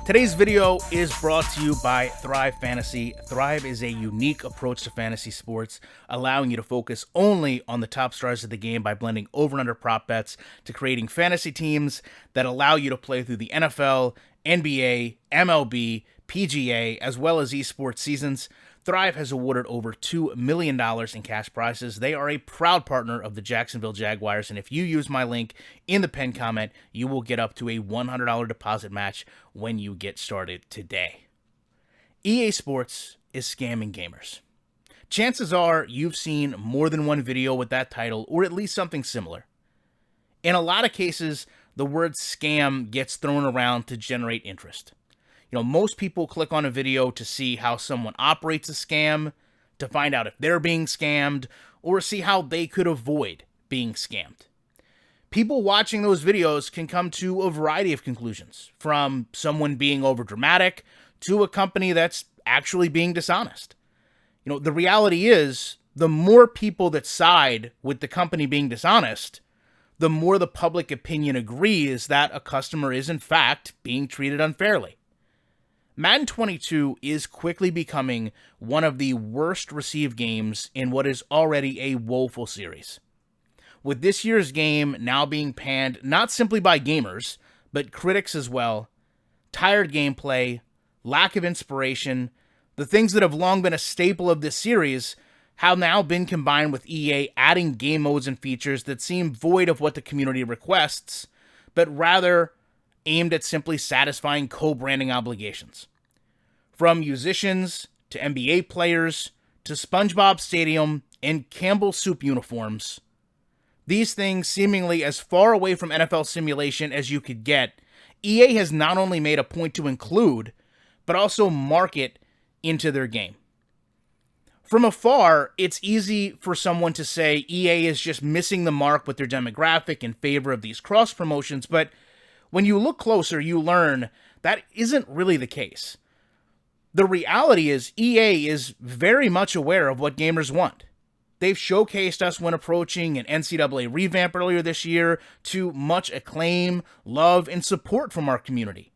Today's video is brought to you by Thrive Fantasy. Thrive is a unique approach to fantasy sports, allowing you to focus only on the top stars of the game by blending over and under prop bets to creating fantasy teams that allow you to play through the NFL, NBA, MLB, PGA, as well as esports seasons. Thrive has awarded over $2 million in cash prizes. They are a proud partner of the Jacksonville Jaguars, and if you use my link in the pinned comment, you will get up to a $100 deposit match when you get started today. EA Sports is scamming gamers. Chances are you've seen more than one video with that title, or at least something similar. In a lot of cases, the word scam gets thrown around to generate interest. Most people click on a video to see how someone operates a scam, to find out if they're being scammed, or see how they could avoid being scammed. People watching those videos can come to a variety of conclusions, from someone being overdramatic to a company that's actually being dishonest. The reality is, the more people that side with the company being dishonest, the more the public opinion agrees that a customer is in fact being treated unfairly. Madden 22 is quickly becoming one of the worst received games in what is already a woeful series. With this year's game now being panned not simply by gamers, but critics as well, tired gameplay, lack of inspiration, the things that have long been a staple of this series have now been combined with EA adding game modes and features that seem void of what the community requests, but rather aimed at simply satisfying co-branding obligations. From musicians to NBA players to SpongeBob Stadium and Campbell Soup uniforms, these things seemingly as far away from NFL simulation as you could get, EA has not only made a point to include, but also market into their game. From afar, it's easy for someone to say EA is just missing the mark with their demographic in favor of these cross promotions, but when you look closer, you learn that isn't really the case. The reality is EA is very much aware of what gamers want. They've showcased us when approaching an NCAA revamp earlier this year to much acclaim, love, and support from our community.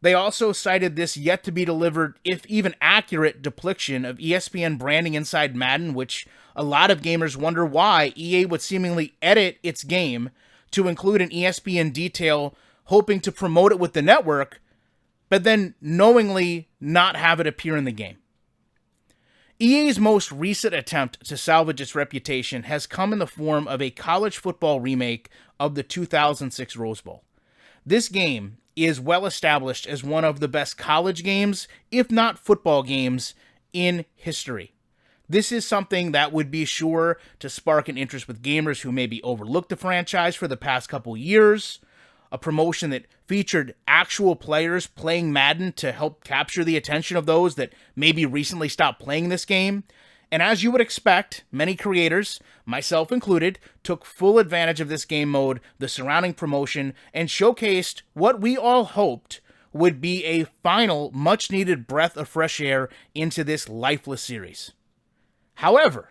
They also cited this yet-to-be-delivered, if even accurate, depiction of ESPN branding inside Madden, which a lot of gamers wonder why EA would seemingly edit its game to include an ESPN detail hoping to promote it with the network, but then knowingly not have it appear in the game. EA's most recent attempt to salvage its reputation has come in the form of a college football remake of the 2006 Rose Bowl. This game is well established as one of the best college games, if not football games, in history. This is something that would be sure to spark an interest with gamers who maybe overlooked the franchise for the past couple years, a promotion that featured actual players playing Madden to help capture the attention of those that maybe recently stopped playing this game. And as you would expect, many creators, myself included, took full advantage of this game mode, the surrounding promotion, and showcased what we all hoped would be a final, much-needed breath of fresh air into this lifeless series. However,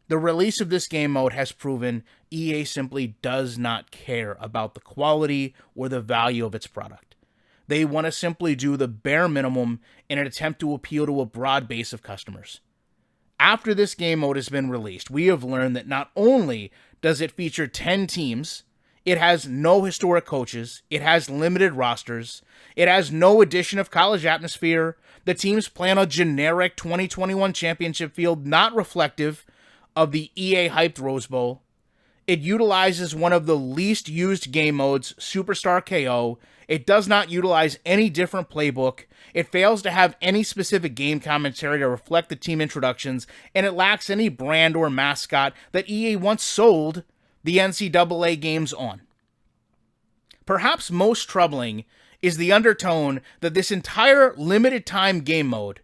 the release of this game mode has proven EA simply does not care about the quality or the value of its product. They want to simply do the bare minimum in an attempt to appeal to a broad base of customers. After this game mode has been released, we have learned that not only does it feature 10 teams, it has no historic coaches, it has limited rosters, it has no addition of college atmosphere, the teams play on a generic 2021 championship field not reflective of the EA hyped Rose Bowl. It utilizes one of the least used game modes, Superstar KO. It does not utilize any different playbook. It fails to have any specific game commentary to reflect the team introductions, and it lacks any brand or mascot that EA once sold the NCAA games on. Perhaps most troubling is the undertone that this entire limited time game mode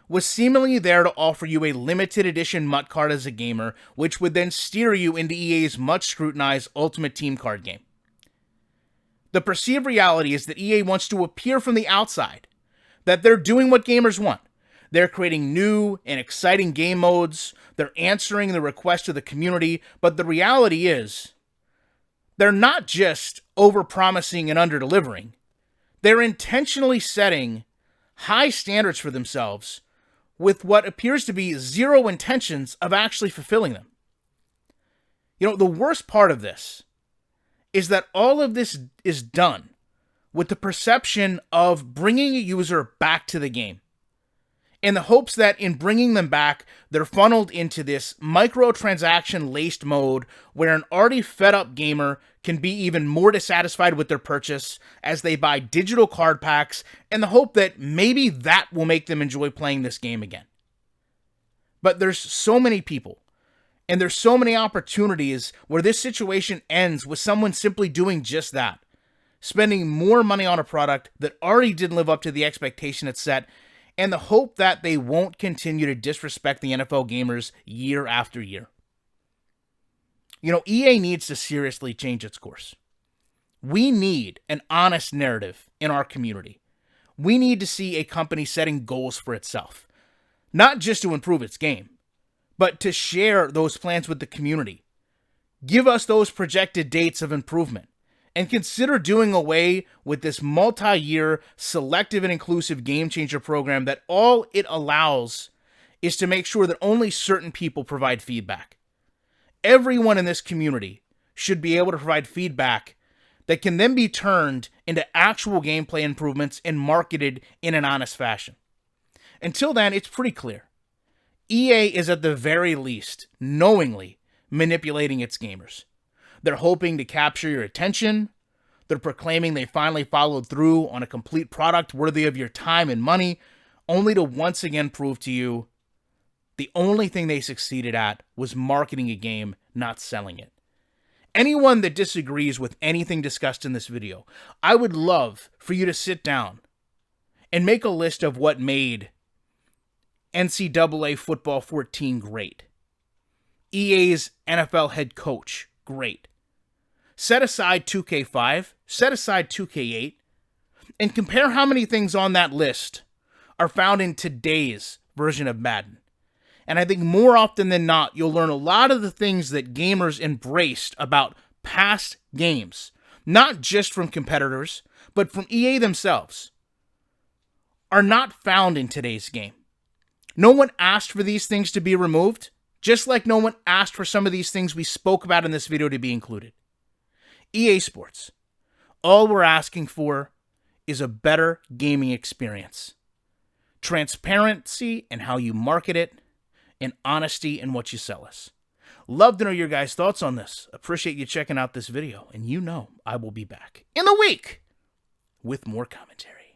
was seemingly there to offer you a limited edition MUT card as a gamer, which would then steer you into EA's much scrutinized Ultimate Team card game. The perceived reality is that EA wants to appear from the outside, that they're doing what gamers want. They're creating new and exciting game modes, they're answering the request of the community, but the reality is, they're not just over-promising and under-delivering. They're intentionally setting high standards for themselves with what appears to be zero intentions of actually fulfilling them. You know, the worst part of this is that all of this is done with the perception of bringing a user back to the game, in the hopes that in bringing them back, they're funneled into this microtransaction-laced mode where an already fed-up gamer can be even more dissatisfied with their purchase as they buy digital card packs in the hope that maybe that will make them enjoy playing this game again. But there's so many people, and there's so many opportunities where this situation ends with someone simply doing just that, spending more money on a product that already didn't live up to the expectation it set, and the hope that they won't continue to disrespect the NFL gamers year after year. You know, EA needs to seriously change its course. We need an honest narrative in our community. We need to see a company setting goals for itself, not just to improve its game, but to share those plans with the community. Give us those projected dates of improvement, and consider doing away with this multi-year selective and inclusive game changer program that all it allows is to make sure that only certain people provide feedback. Everyone in this community should be able to provide feedback that can then be turned into actual gameplay improvements and marketed in an honest fashion. Until then, it's pretty clear. EA is at the very least knowingly manipulating its gamers. They're hoping to capture your attention. They're proclaiming they finally followed through on a complete product worthy of your time and money, only to once again prove to you the only thing they succeeded at was marketing a game, not selling it. Anyone that disagrees with anything discussed in this video, I would love for you to sit down and make a list of what made NCAA Football 14 great. EA's NFL head coach, great. Set aside 2K5, set aside 2K8, and compare how many things on that list are found in today's version of Madden. And I think more often than not, you'll learn a lot of the things that gamers embraced about past games, not just from competitors, but from EA themselves, are not found in today's game. No one asked for these things to be removed, just like no one asked for some of these things we spoke about in this video to be included. EA Sports, all we're asking for is a better gaming experience. Transparency in how you market it, and honesty in what you sell us. Love to know your guys' thoughts on this. Appreciate you checking out this video, and you know I will be back in the week with more commentary.